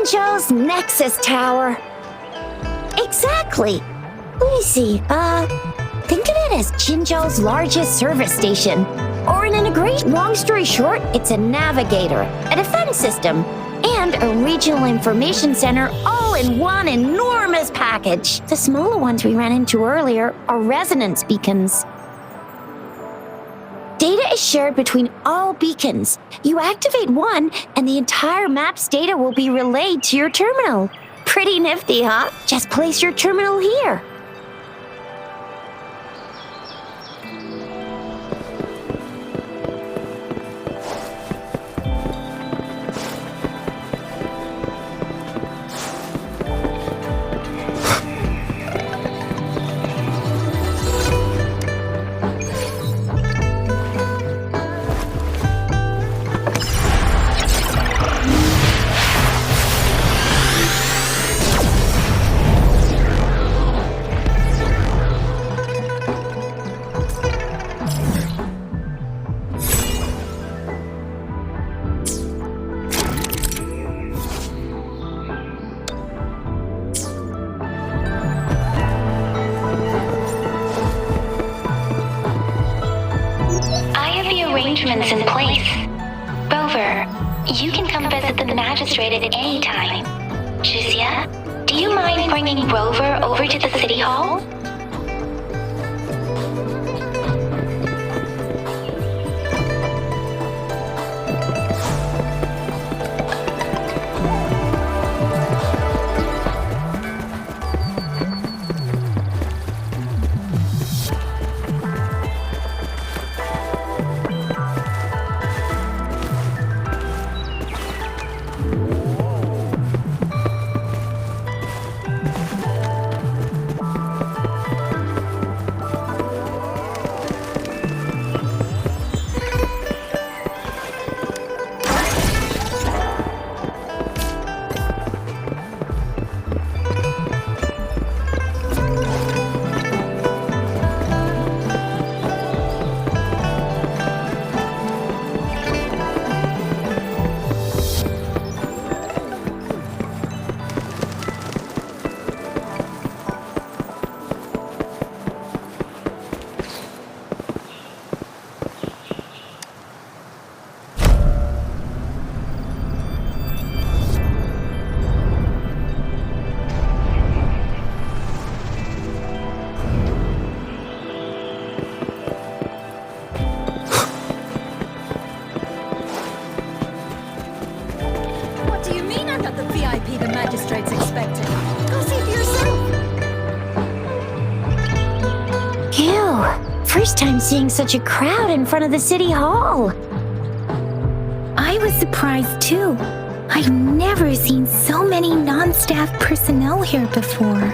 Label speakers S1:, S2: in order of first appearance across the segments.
S1: Jinzhou's Nexus Tower. Exactly. Let me see, think of it as Jinzhou's largest service station. Or in integration. Long story short, it's a navigator, a defense system, and a regional information center all in one enormous package. The smaller ones we ran into earlier are resonance beacons. Data is shared between all beacons. You activate one, and the entire map's data will be relayed to your terminal. Pretty nifty, huh? Just place your terminal here.
S2: Arrangements in place. Rover, you can come visit the magistrate at any time. Shuzia, do you mind bringing Rover over to the city hall?
S1: First time seeing such a crowd in front of the city hall.
S3: I was surprised too. I've never seen so many non-staff personnel here before.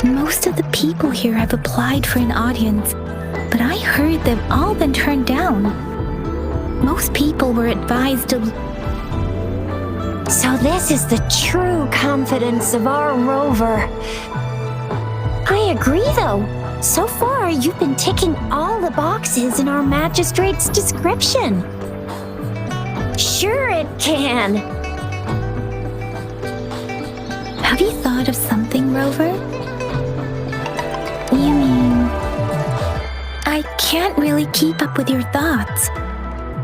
S3: Most of the people here have applied for an audience, but I heard they've all been turned down. Most people were advised to...
S1: So this is the true confidence of our Rover. I agree though. So far, you've been ticking all the boxes in our magistrate's description. Sure it can.
S3: Have you thought of something, Rover? You mean... I can't really keep up with your thoughts,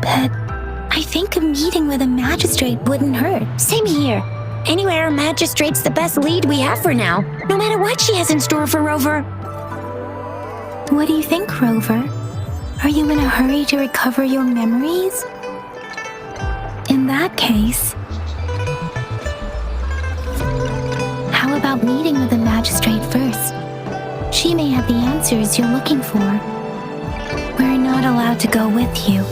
S3: but I think a meeting with a magistrate wouldn't hurt.
S1: Same here. Anyway, our magistrate's the best lead we have for now, no matter what she has in store for Rover.
S3: What do you think, Rover? Are you in a hurry to recover your memories? In that case, how about meeting with the magistrate first? She may have the answers you're looking for. We're not allowed to go with you.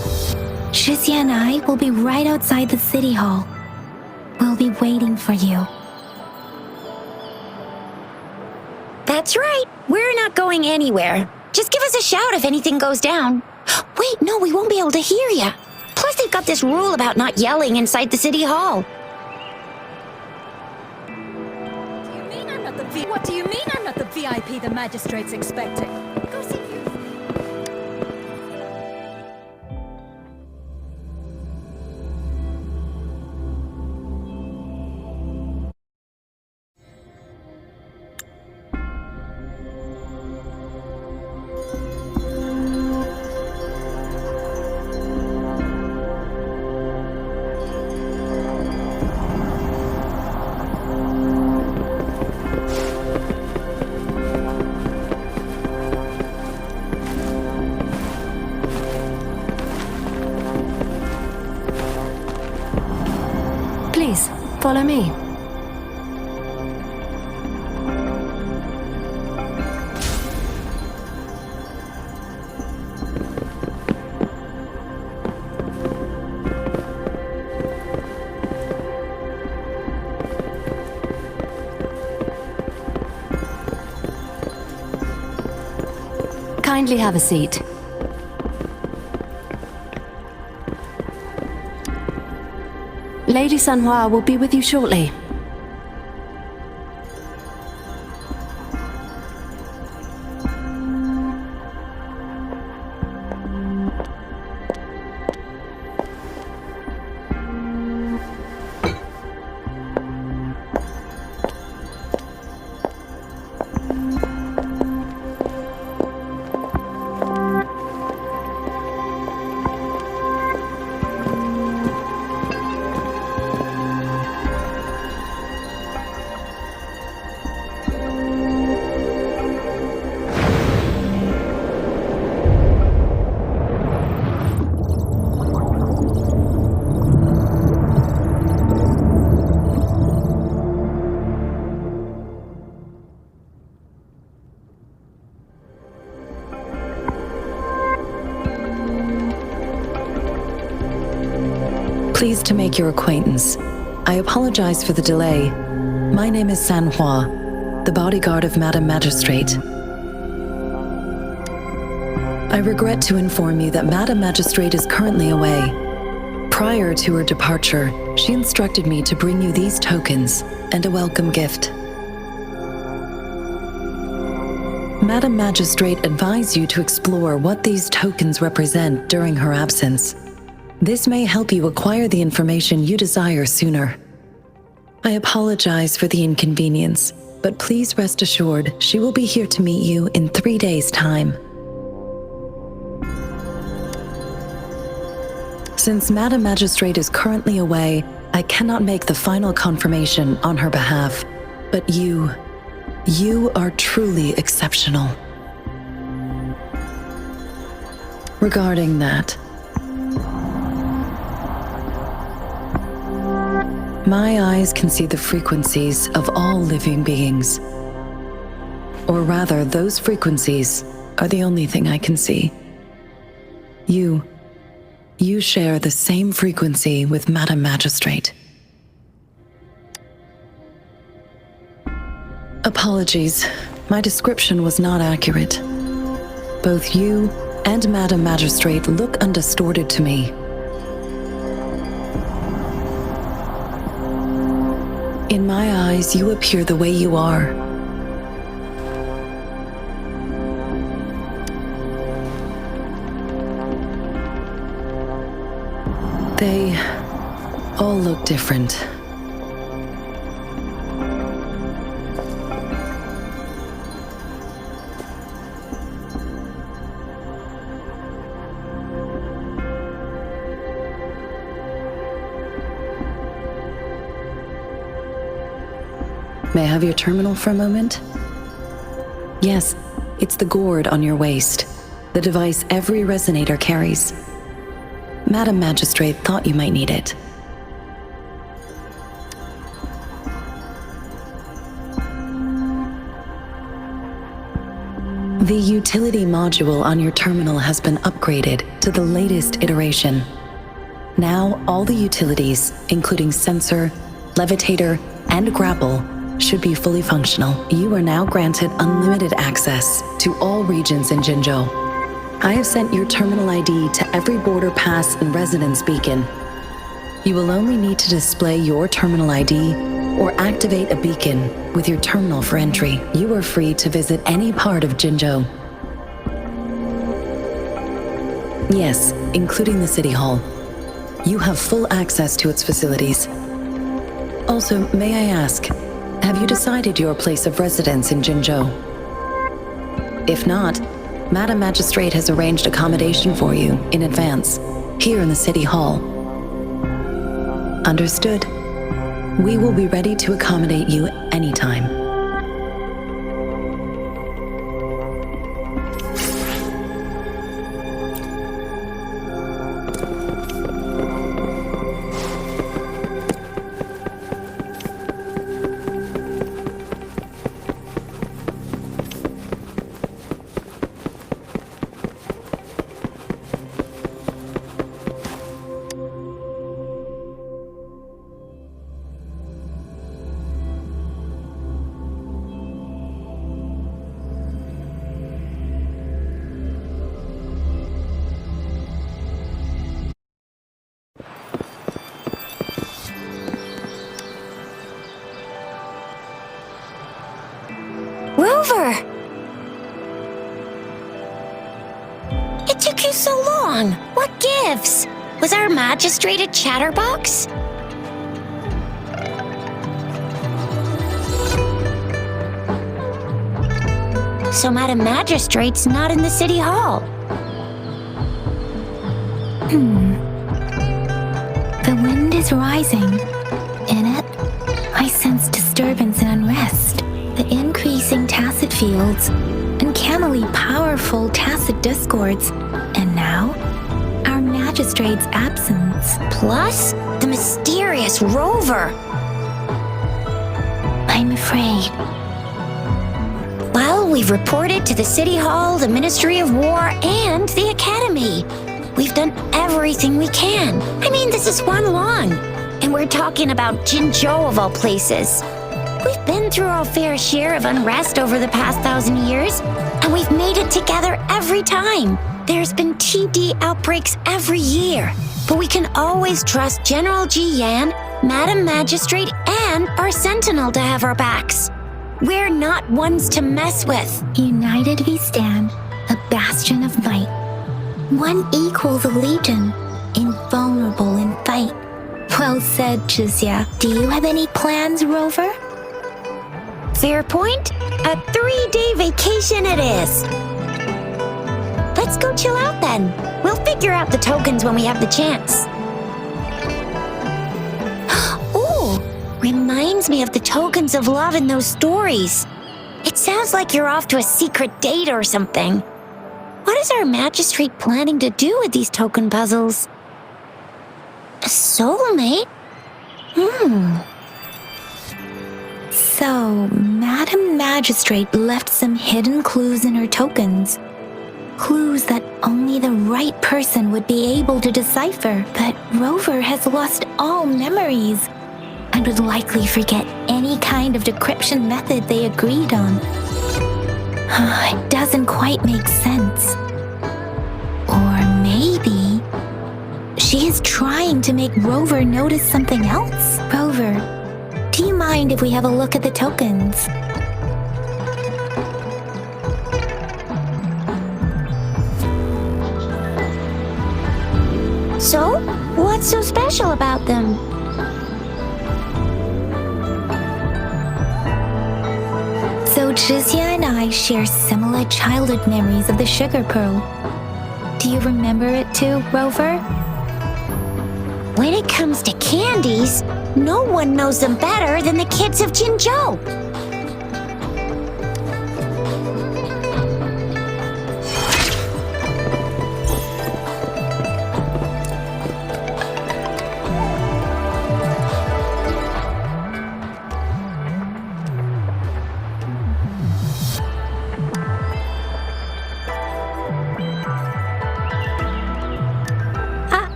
S3: Shizia and I will be right outside the city hall. We'll be waiting for you.
S1: That's right. We're not going anywhere. Just give us a shout if anything goes down. Wait, no, we won't be able to hear ya. Plus, they've got this rule about not yelling inside the city hall.
S4: What do you mean I'm not the VIP the magistrate's expecting? Go see you.
S5: Please, follow me. Kindly have a seat. Lady Sanhua will be with you shortly. Pleased to make your acquaintance. I apologize for the delay. My name is Sanhua, the bodyguard of Madam Magistrate. I regret to inform you that Madam Magistrate is currently away. Prior to her departure, she instructed me to bring you these tokens and a welcome gift. Madam Magistrate advised you to explore what these tokens represent during her absence. This may help you acquire the information you desire sooner. I apologize for the inconvenience, but please rest assured she will be here to meet you in 3 days' time. Since Madam Magistrate is currently away, I cannot make the final confirmation on her behalf, but you are truly exceptional. Regarding that, my eyes can see the frequencies of all living beings. Or rather, those frequencies are the only thing I can see. You share the same frequency with Madam Magistrate. Apologies, my description was not accurate. Both you and Madam Magistrate look undistorted to me. In my eyes, you appear the way you are. They all look different. May I have your terminal for a moment? Yes, it's the gourd on your waist, the device every resonator carries. Madam Magistrate thought you might need it. The utility module on your terminal has been upgraded to the latest iteration. Now, all the utilities, including sensor, levitator, and grapple, should be fully functional. You are now granted unlimited access to all regions in Jinzhou. I have sent your terminal ID to every border pass and residence beacon. You will only need to display your terminal ID or activate a beacon with your terminal for entry. You are free to visit any part of Jinzhou. Yes, including the City Hall. You have full access to its facilities. Also, may I ask, have you decided your place of residence in Jinzhou? If not, Madam Magistrate has arranged accommodation for you in advance, here in the City Hall. Understood. We will be ready to accommodate you anytime.
S1: took you so long? What gives? Was our magistrate a chatterbox? So Madam Magistrate's not in the city hall.
S3: The wind is rising. In it, I sense disturbance and unrest. The increasing tacit fields, uncannily powerful tacit discords, and now, our magistrate's absence.
S1: Plus, the mysterious rover.
S3: I'm afraid.
S1: Well, we've reported to the City Hall, the Ministry of War, and the Academy. We've done everything we can. I mean, this is one long. And we're talking about Jinzhou of all places. We've been through our fair share of unrest over the past 1,000 years, and we've made it together every time. There's been TD outbreaks every year, but we can always trust General Ji Yan, Madam Magistrate, and our Sentinel to have our backs. We're not ones to mess with.
S3: United we stand, a bastion of might. One equals a legion, invulnerable in fight. Well said, Jizya. Do you have any plans, Rover?
S1: Fair point. A 3-day vacation it is. Let's go chill out then. We'll figure out the tokens when we have the chance. Ooh, reminds me of the tokens of love in those stories. It sounds like you're off to a secret date or something. What is our magistrate planning to do with these token puzzles? A soulmate?
S3: So, Madam Magistrate left some hidden clues in her tokens. Clues that only the right person would be able to decipher. But Rover has lost all memories and would likely forget any kind of decryption method they agreed on. It doesn't quite make sense. Or maybe she is trying to make Rover notice something else. Rover, do you mind if we have a look at the tokens?
S1: So, what's so special about them?
S3: So Jizya and I share similar childhood memories of the sugar pearl. Do you remember it too, Rover?
S1: When it comes to candies, no one knows them better than the kids of Jinzhou.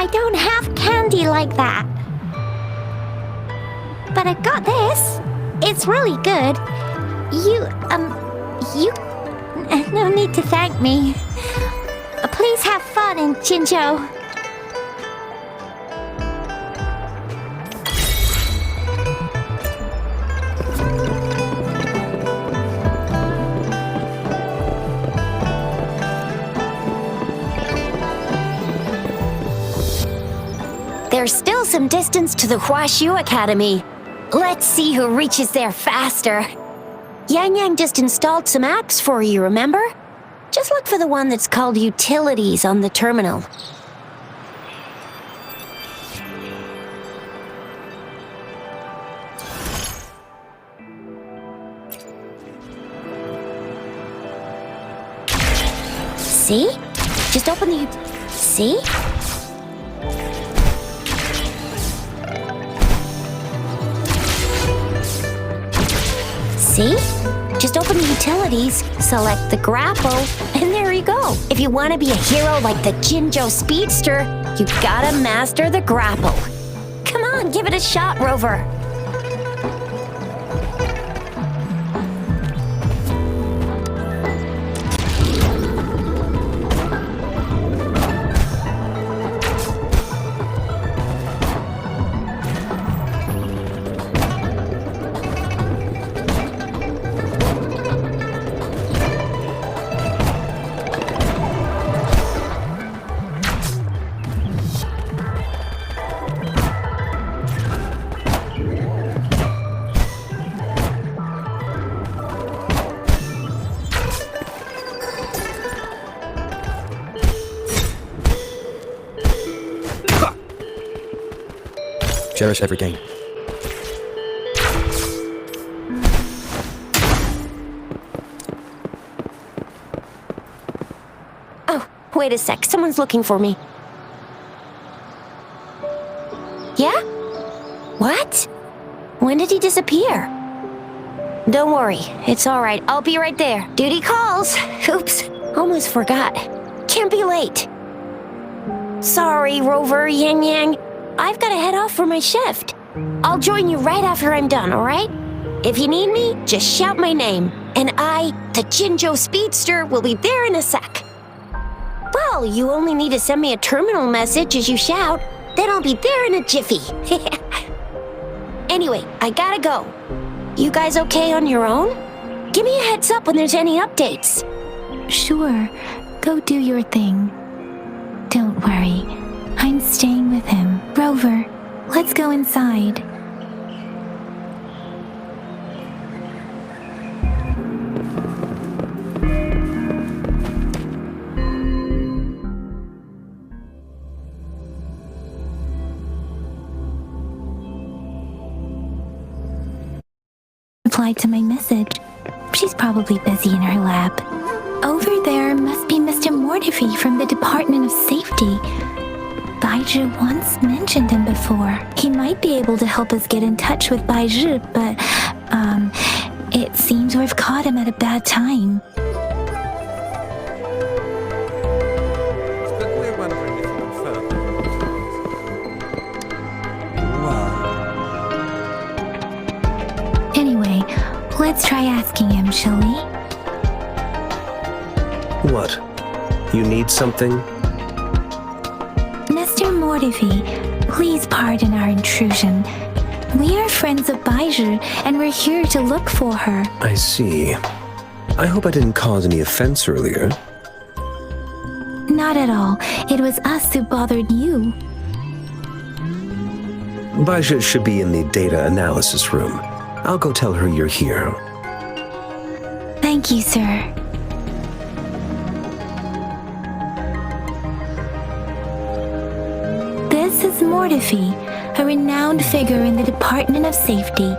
S6: I don't have candy like that. But I got this. It's really good. No need to thank me. Please have fun in Jinzhou.
S1: There's still some distance to the Huaxiu Academy. Let's see who reaches there faster. Yang Yang just installed some apps for you, remember? Just look for the one that's called Utilities on the terminal. See? Just open the... See? See? Just open the utilities, select the grapple, and there you go. If you want to be a hero like the Jinzhou Speedster, you gotta master the grapple. Come on, give it a shot, Rover.
S7: Cherish every gain.
S1: Oh, wait a sec. Someone's looking for me. Yeah? What? When did he disappear? Don't worry. It's all right. I'll be right there. Duty calls. Oops. Almost forgot. Can't be late. Sorry, Rover, Yang Yang. I've got to head off for my shift. I'll join you right after I'm done, all right? If you need me, just shout my name. And I, the Jinjo Speedster, will be there in a sec. Well, you only need to send me a terminal message as you shout. Then I'll be there in a jiffy. Anyway, I gotta go. You guys okay on your own? Give me a heads up when there's any updates.
S3: Sure, go do your thing. Don't worry, I'm staying with him. Rover, let's go inside. Replied to my message. She's probably busy in her lab. Over there must be Mr. Mortifi from the Department of Safety. Baizhi once mentioned him before. He might be able to help us get in touch with Baizhi, but, it seems we've caught him at a bad time.
S8: But we're wondering if you confirm.
S3: Anyway, let's try asking him, shall we?
S9: What? You need something?
S3: Mr. Mortifi, please pardon our intrusion. We are friends of Baizhi, and we're here to look for her.
S9: I see. I hope I didn't cause any offense earlier.
S3: Not at all. It was us who bothered you.
S9: Baizhi should be in the data analysis room. I'll go tell her you're here.
S3: Thank you, sir. This is Mortifi, a renowned figure in the Department of Safety.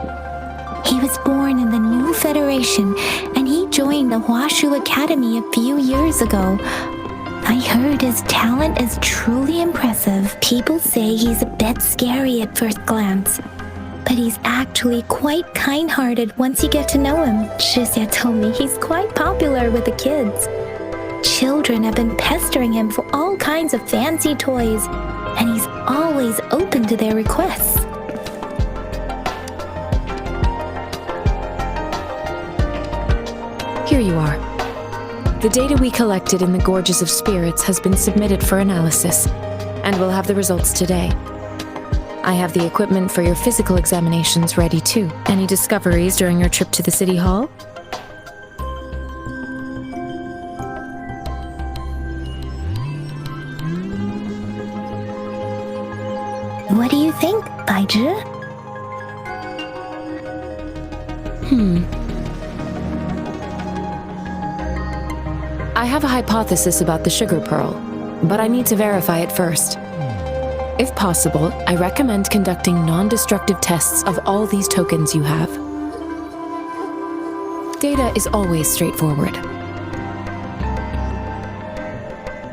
S3: He was born in the New Federation, and he joined the Huashu Academy a few years ago. I heard his talent is truly impressive. People say he's a bit scary at first glance, but he's actually quite kind-hearted once you get to know him. Shizia told me he's quite popular with the kids. Children have been pestering him for all kinds of fancy toys, and he's always open to their requests.
S5: Here you are. The data we collected in the Gorges of Spirits has been submitted for analysis, and we'll have the results today. I have the equipment for your physical examinations ready too. Any discoveries during your trip to the City Hall?
S3: What do you think, Baizhi?
S5: I have a hypothesis about the sugar pearl, but I need to verify it first. If possible, I recommend conducting non-destructive tests of all these tokens you have. Data is always straightforward.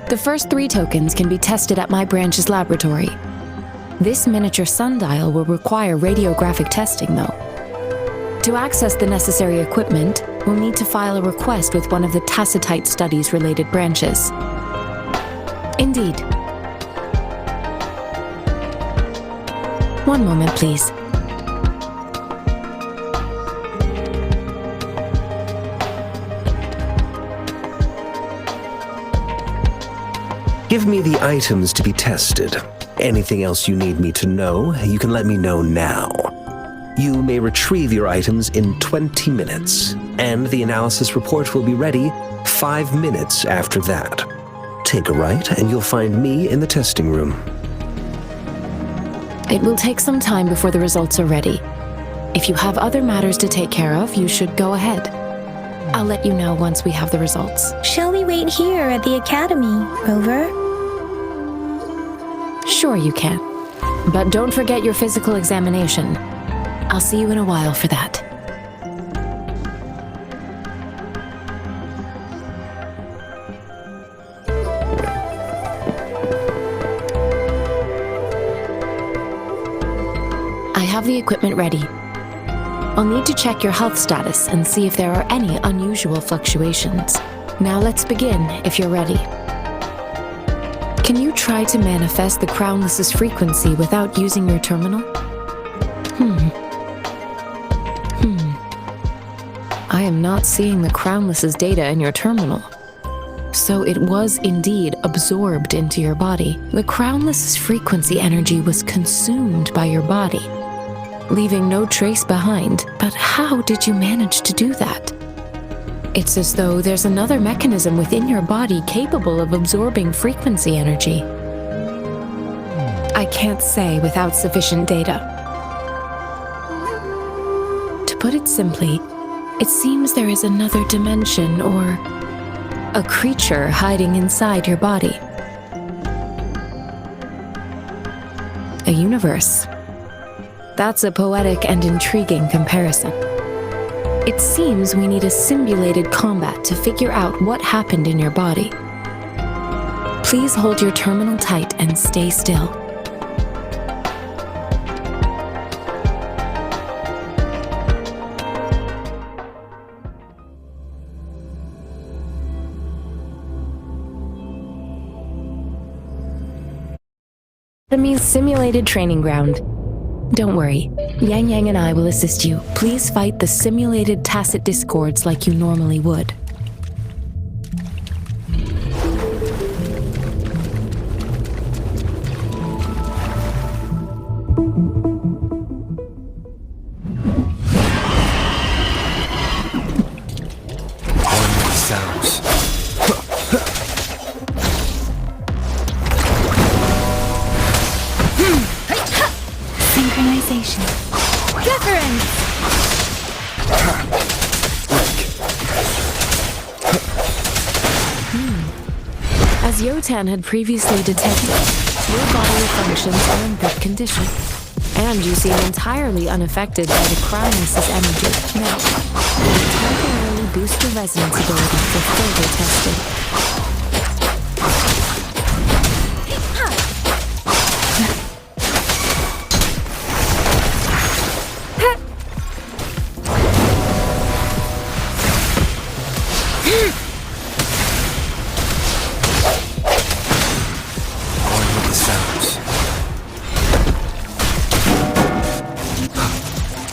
S5: The first 3 tokens can be tested at my branch's laboratory. This miniature sundial will require radiographic testing, though. To access the necessary equipment, we'll need to file a request with one of the Tacitite Studies-related branches. Indeed. One moment, please.
S9: Give me the items to be tested. Anything else you need me to know, you can let me know now. You may retrieve your items in 20 minutes, and the analysis report will be ready 5 minutes after that. Take a right, and you'll find me in the testing room.
S5: It will take some time before the results are ready. If you have other matters to take care of, you should go ahead. I'll let you know once we have the results.
S3: Shall we wait here at the academy, Rover?
S5: Sure you can. But don't forget your physical examination. I'll see you in a while for that. I have the equipment ready. I'll need to check your health status and see if there are any unusual fluctuations. Now let's begin, if you're ready. Can you try to manifest the Crownless's frequency without using your terminal? I am not seeing the Crownless's data in your terminal. So it was indeed absorbed into your body. The Crownless's frequency energy was consumed by your body, leaving no trace behind. But how did you manage to do that? It's as though there's another mechanism within your body capable of absorbing frequency energy. I can't say without sufficient data. To put it simply, it seems there is another dimension or a creature hiding inside your body. A universe. That's a poetic and intriguing comparison. It seems we need a simulated combat to figure out what happened in your body. Please hold your terminal tight and stay still. Enemy's simulated training ground. Don't worry, Yang Yang and I will assist you. Please fight the simulated tacit discords like you normally would.
S9: Sounds.
S3: Synchronization.
S4: Wuthering!
S5: As Yotan had previously detected, your bodily functions are in good condition, and you seem entirely unaffected by the Crownless's energy. Now, we will temporarily boost your resonance ability for further testing.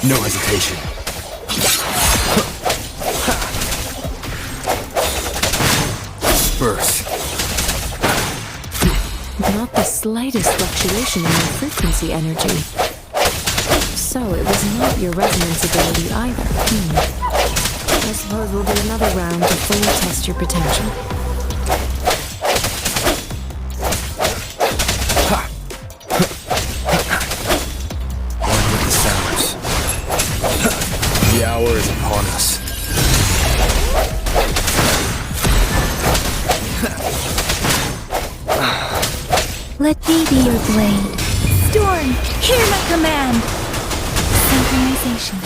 S9: No hesitation. Burst.
S5: Not the slightest fluctuation in your frequency energy. So it was not your resonance ability either. I suppose we'll do another round to fully test your potential.
S9: One with the sounds. The hour is upon us.
S3: Let me be your blade.
S4: Storm, hear my command!
S3: Synchronization.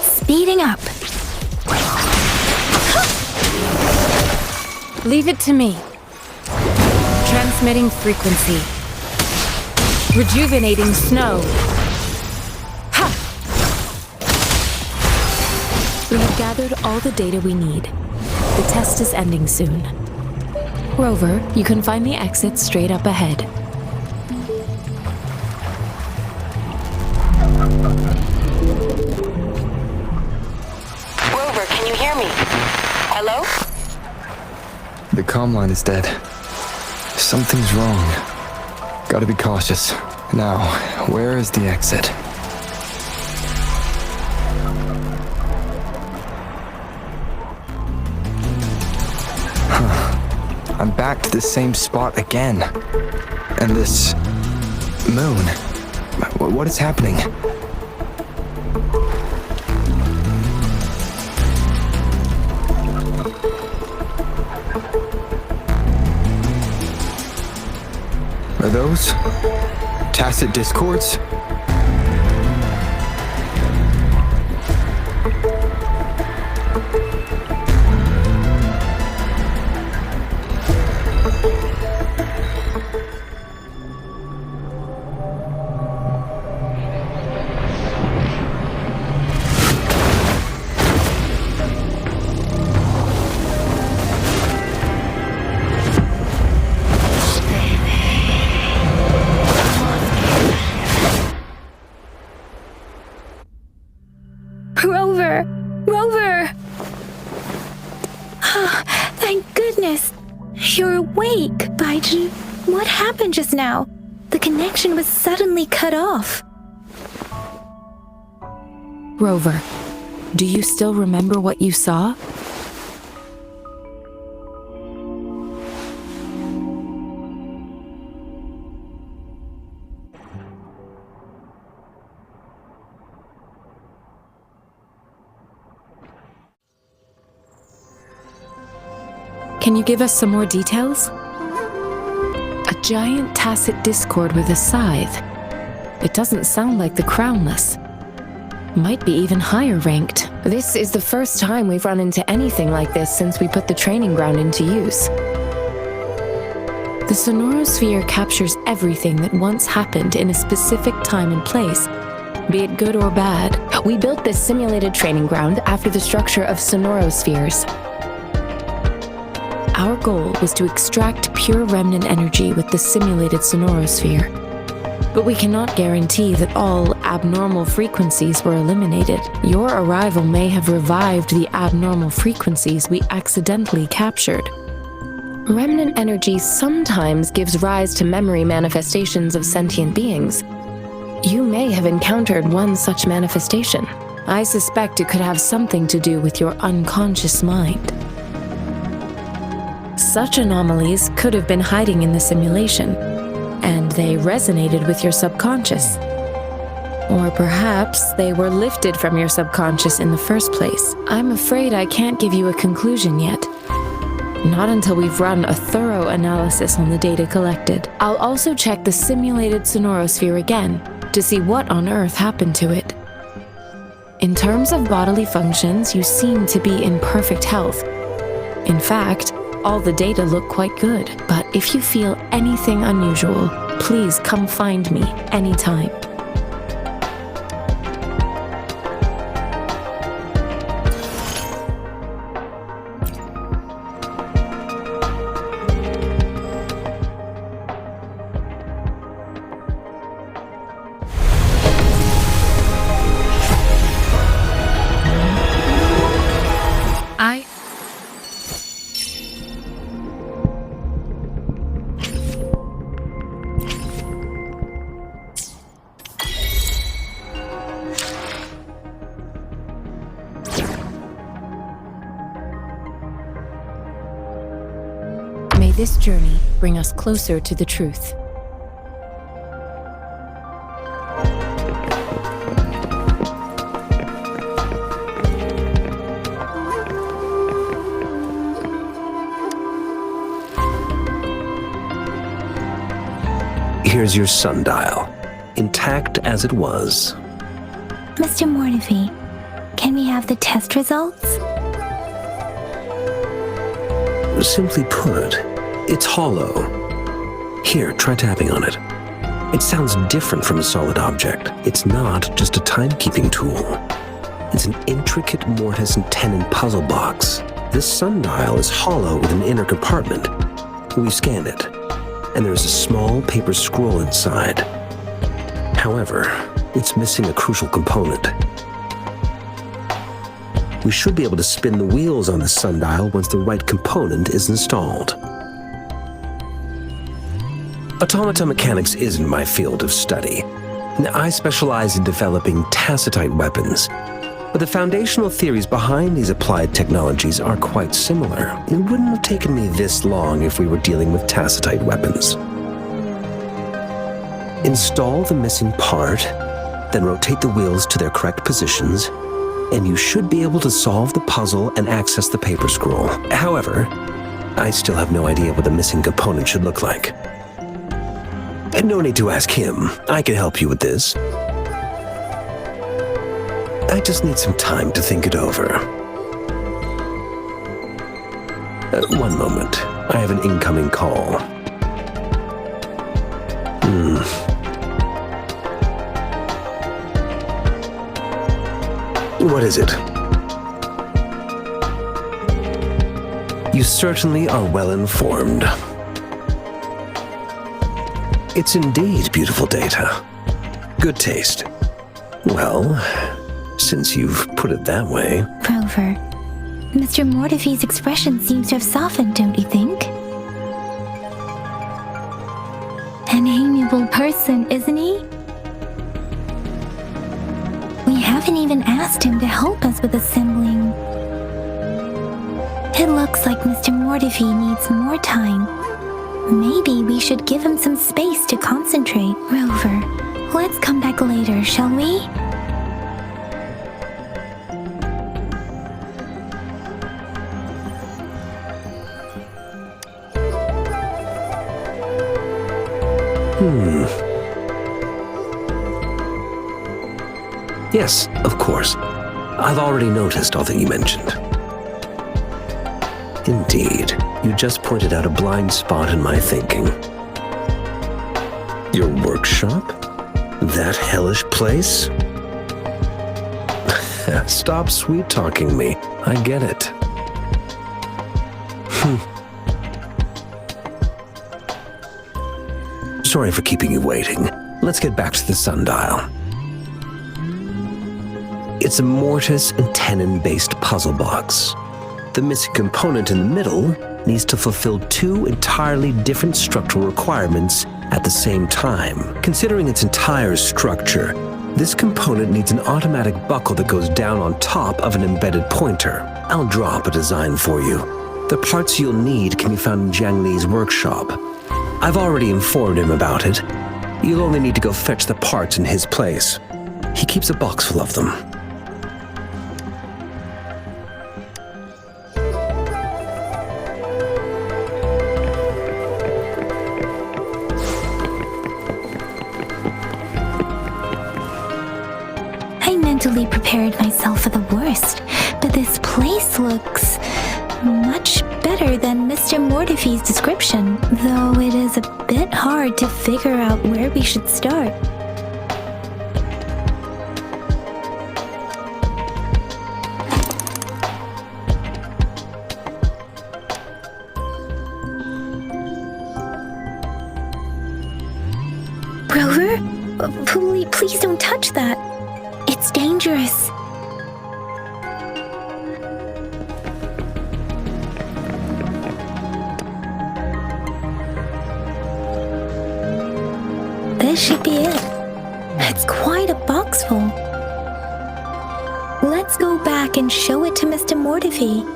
S3: Speeding up.
S5: Leave it to me. Transmitting frequency. Rejuvenating snow. Ha! We have gathered all the data we need. The test is ending soon. Rover, you can find the exit straight up ahead.
S7: Rover, can you hear me? Hello?
S10: The comm line is dead. Something's wrong. Gotta be cautious. Now, where is the exit? I'm back to the same spot again. And this moon. What is happening? Are those tacit discords?
S3: Rover! Thank goodness! You're awake, Baiju. What happened just now? The connection was suddenly cut off.
S5: Rover, do you still remember what you saw? Can you give us some more details? A giant tacit discord with a scythe. It doesn't sound like the Crownless. Might be even higher ranked. This is the first time we've run into anything like this since we put the training ground into use. The sonorosphere captures everything that once happened in a specific time and place, be it good or bad. We built this simulated training ground after the structure of sonorospheres. Our goal was to extract pure remnant energy with the simulated sonorosphere. But we cannot guarantee that all abnormal frequencies were eliminated. Your arrival may have revived the abnormal frequencies we accidentally captured. Remnant energy sometimes gives rise to memory manifestations of sentient beings. You may have encountered one such manifestation. I suspect it could have something to do with your unconscious mind. Such anomalies could have been hiding in the simulation, and they resonated with your subconscious. Or perhaps they were lifted from your subconscious in the first place. I'm afraid I can't give you a conclusion yet. Not until we've run a thorough analysis on the data collected. I'll also check the simulated sonorosphere again to see what on earth happened to it. In terms of bodily functions, you seem to be in perfect health. In fact, all the data look quite good, but if you feel anything unusual, please come find me anytime. May this journey bring us closer to the truth.
S9: Here's your sundial, intact as it was.
S6: Mr. Mortefi, can we have the test results?
S9: Simply put, it's hollow. Here, try tapping on it. It sounds different from a solid object. It's not just a timekeeping tool. It's an intricate mortise and tenon puzzle box. This sundial is hollow with an inner compartment. We scanned it, and there's a small paper scroll inside. However, it's missing a crucial component. We should be able to spin the wheels on the sundial once the right component is installed. Automata mechanics isn't my field of study. I specialize in developing tacitite weapons, but the foundational theories behind these applied technologies are quite similar. It wouldn't have taken me this long if we were dealing with tacitite weapons. Install the missing part, then rotate the wheels to their correct positions, and you should be able to solve the puzzle and access the paper scroll. However, I still have no idea what the missing component should look like. No need to ask him. I can help you with this. I just need some time to think it over. One moment. I have an incoming call. What is it? You certainly are well informed. It's indeed beautiful data. Good taste. Well, since you've put it that way...
S3: Rover, Mr. Mortefi's expression seems to have softened, don't you think? An amiable person, isn't he? We haven't even asked him to help us with assembling. It looks like Mr. Mortefi needs more time. Maybe we should give him some space to concentrate. Rover, let's come back later, shall we?
S9: Yes, of course. I've already noticed all that you mentioned. Indeed, you just pointed out a blind spot in my thinking. Your workshop? That hellish place? Stop sweet-talking me. I get it. Sorry for keeping you waiting. Let's get back to the sundial. It's a mortise and tenon-based puzzle box. The missing component in the middle needs to fulfill two entirely different structural requirements at the same time. Considering its entire structure, this component needs an automatic buckle that goes down on top of an embedded pointer. I'll draw up a design for you. The parts you'll need can be found in Jiang Li's workshop. I've already informed him about it. You'll only need to go fetch the parts in his place. He keeps a box full of them.
S3: I mentally prepared myself for the worst, but this place looks much better than Mr. Mortefi's description, though it is a bit hard to figure out where we should start. Rover? Please don't touch that. It's dangerous. This should be it. It's quite a box full. Let's go back and show it to Mr. Mortefi.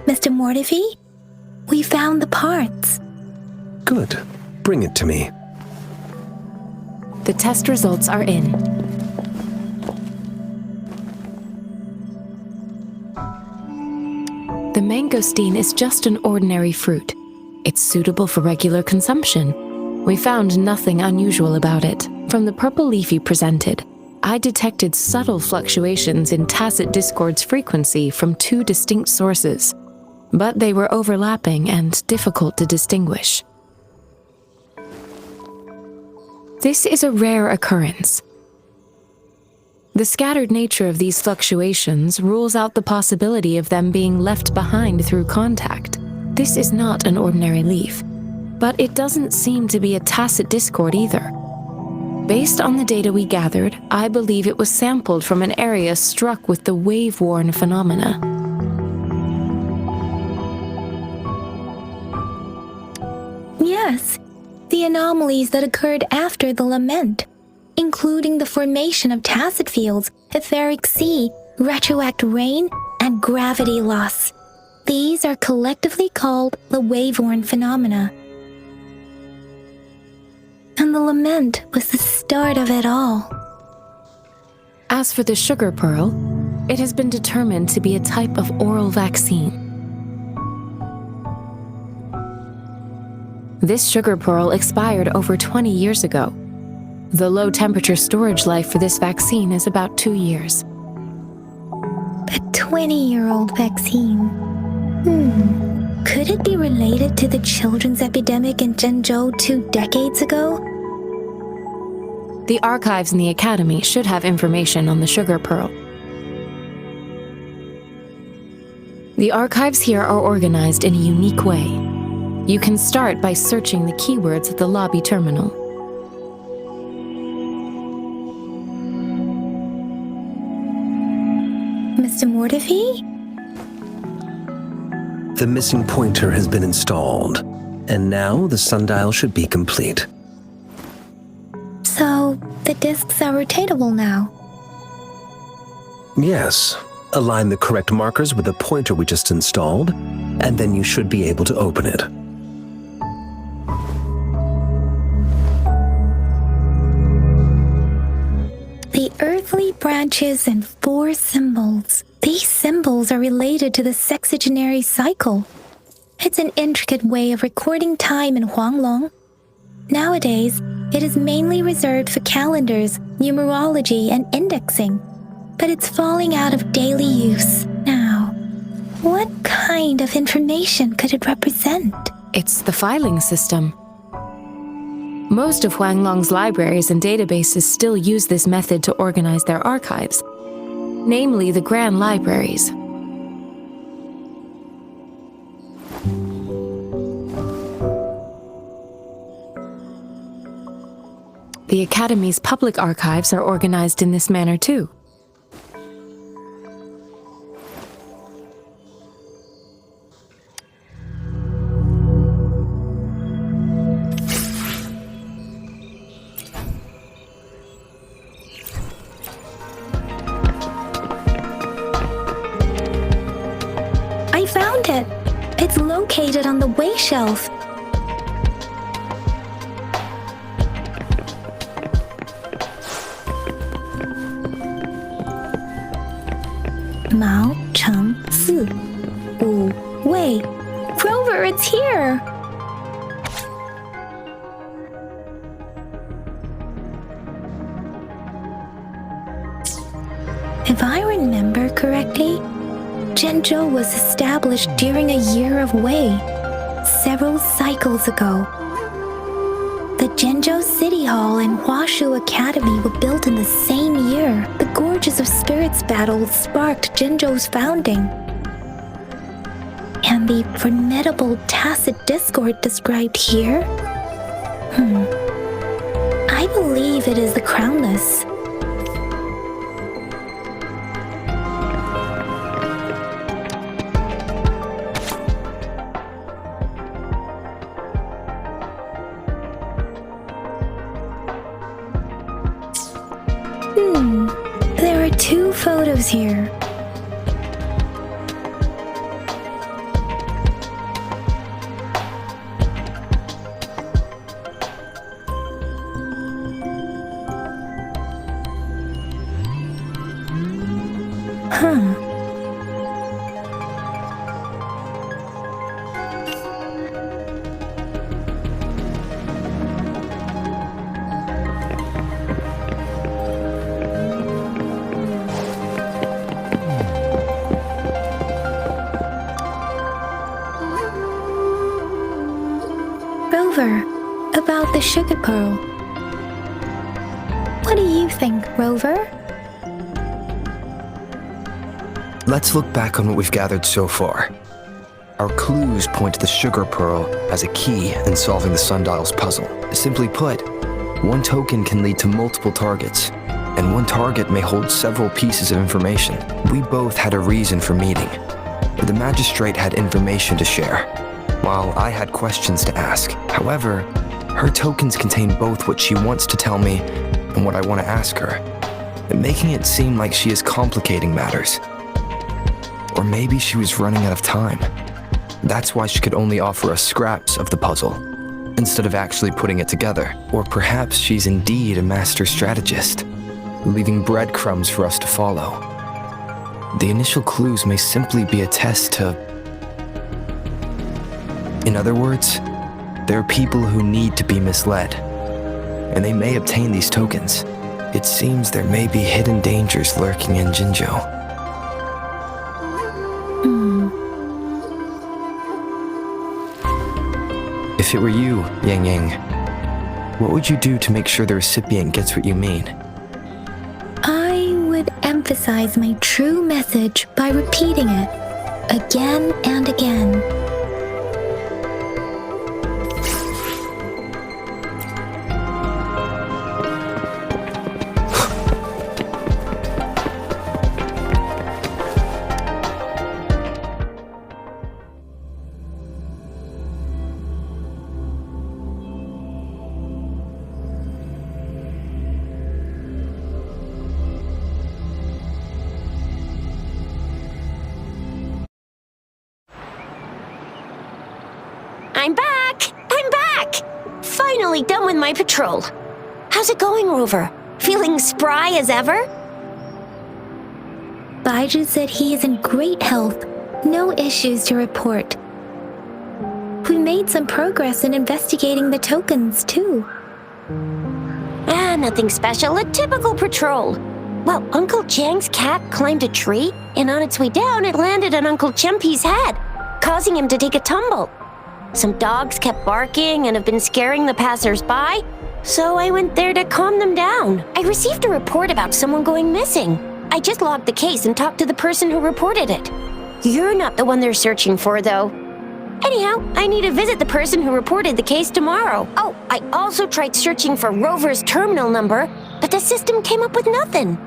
S3: Mr. Mortefi, we found the parts.
S9: Good. Bring it to me.
S5: The test results are in. The mangosteen is just an ordinary fruit. It's suitable for regular consumption. We found nothing unusual about it. From the purple leaf you presented, I detected subtle fluctuations in tacit discord's frequency from two distinct sources, but they were overlapping and difficult to distinguish. This is a rare occurrence. The scattered nature of these fluctuations rules out the possibility of them being left behind through contact. This is not an ordinary leaf, but it doesn't seem to be a tacit discord either. Based on the data we gathered, I believe it was sampled from an area struck with the wave-worn phenomena.
S3: Yes, the anomalies that occurred after the lament, including the formation of tacit fields, etheric sea, retroact rain, and gravity loss. These are collectively called the wave-worn phenomena. And the lament was the start of it all.
S5: As for the sugar pearl, it has been determined to be a type of oral vaccine. This sugar pearl expired over 20 years ago. The low-temperature storage life for this vaccine is about 2 years.
S3: A 20-year-old vaccine. Could it be related to the children's epidemic in Zhengzhou 2 decades ago?
S5: The archives in the Academy should have information on the sugar pearl. The archives here are organized in a unique way. You can start by searching the keywords at the lobby terminal.
S3: Mr. Mortefi?
S9: The missing pointer has been installed, and now the sundial should be complete.
S3: So, the discs are rotatable now?
S9: Yes. Align the correct markers with the pointer we just installed, and then you should be able to open it.
S3: The earthly branches and 4 symbols. These symbols are related to the sexagenary cycle. It's an intricate way of recording time in Huanglong. Nowadays, it is mainly reserved for calendars, numerology, and indexing. But it's falling out of daily use now. What kind of information could it represent?
S5: It's the filing system. Most of Huanglong's libraries and databases still use this method to organize their archives, namely the Grand Libraries. The Academy's public archives are organized in this manner too.
S3: I found it! It's located on the way shelf. Mao Cheng Si Wu Wei. Rover, it's here! If I remember correctly, Zhengzhou was established during a year of Wei, several cycles ago. The Zhengzhou City Hall and Huashu Academy were built in the same year. The Gorges of Spirits battle sparked Zhengzhou's founding. And the formidable tacit discord described here? I believe it is the Crownless. There are 2 photos here. Rover, about the sugar pearl. What do you think, Rover?
S10: Let's look back on what we've gathered so far. Our clues point to the sugar pearl as a key in solving the sundial's puzzle. Simply put, one token can lead to multiple targets, and one target may hold several pieces of information. We both had a reason for meeting. The magistrate had information to share, while I had questions to ask. However, her tokens contain both what she wants to tell me and what I want to ask her, making it seem like she is complicating matters. Or maybe she was running out of time. That's why she could only offer us scraps of the puzzle. instead of actually putting it together. Or perhaps she's indeed a master strategist, leaving breadcrumbs for us to follow. The initial clues may simply be a test to... In other words, there are people who need to be misled, and they may obtain these tokens. It seems there may be hidden dangers lurking in Jinzhou. If it were you, Yang Yang, what would you do to make sure the recipient gets what you mean?
S3: I would emphasize my true message by repeating it again and again.
S1: I'm back! I'm back! Finally done with my patrol. How's it going, Rover? Feeling spry as ever?
S3: Baiju said he is in great health. No issues to report. We made some progress in investigating the tokens, too.
S1: Nothing special. A typical patrol. Well, Uncle Chang's cat climbed a tree, and on its way down, it landed on Uncle Chempi's head, causing him to take a tumble. Some dogs kept barking and have been scaring the passers-by, so I went there to calm them down. I received a report about someone going missing. I just logged the case and talked to the person who reported it. You're not the one they're searching for, though. Anyhow, I need to visit the person who reported the case tomorrow. Oh, I also tried searching for Rover's terminal number, but the system came up with nothing.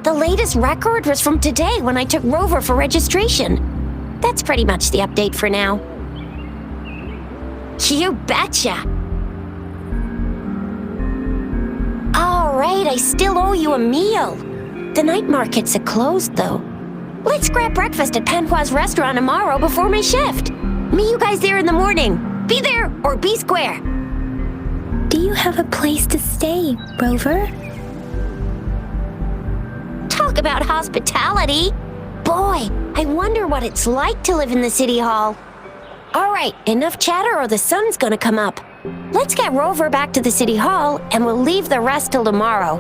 S1: The latest record was from today when I took Rover for registration. That's pretty much the update for now. You betcha! Alright, I still owe you a meal. The night markets are closed, though. Let's grab breakfast at Panhua's restaurant tomorrow before my shift. Meet you guys there in the morning. Be there or be square.
S3: Do you have a place to stay, Rover?
S1: Talk about hospitality. Boy, I wonder what it's like to live in the city hall. Alright, enough chatter or the sun's gonna come up. Let's get Rover back to the city hall and we'll leave the rest till tomorrow.